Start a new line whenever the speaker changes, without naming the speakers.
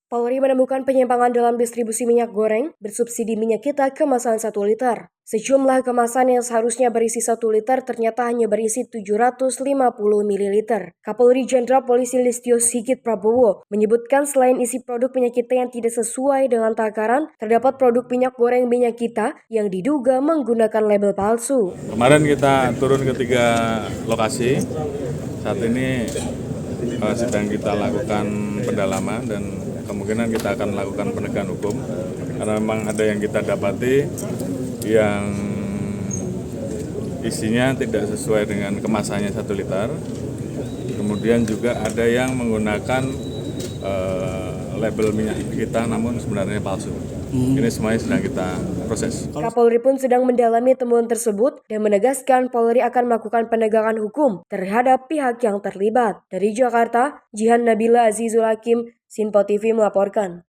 Polri menemukan penyimpangan dalam distribusi minyak goreng bersubsidi minyak kita kemasan 1 liter. Sejumlah kemasan yang seharusnya berisi 1 liter ternyata hanya berisi 750 ml. Kapolri Jenderal Polisi Listio Sigit Prabowo menyebutkan selain isi produk minyak kita yang tidak sesuai dengan takaran, terdapat produk minyak goreng minyak kita yang diduga menggunakan label palsu.
Kemarin kita turun ke 3 lokasi. Saat ini sedang kita lakukan pendalaman dan kemungkinan kita akan melakukan penegakan hukum karena memang ada yang kita dapati yang isinya tidak sesuai dengan kemasannya 1 liter. Kemudian juga ada yang menggunakan label minyak kita namun sebenarnya palsu. Ini semuanya sedang kita proses.
Kapolri pun sedang mendalami temuan tersebut dan menegaskan Polri akan melakukan penegakan hukum terhadap pihak yang terlibat. Dari Jakarta, Jihan Nabila Azizul Hakim, Sinpo TV melaporkan.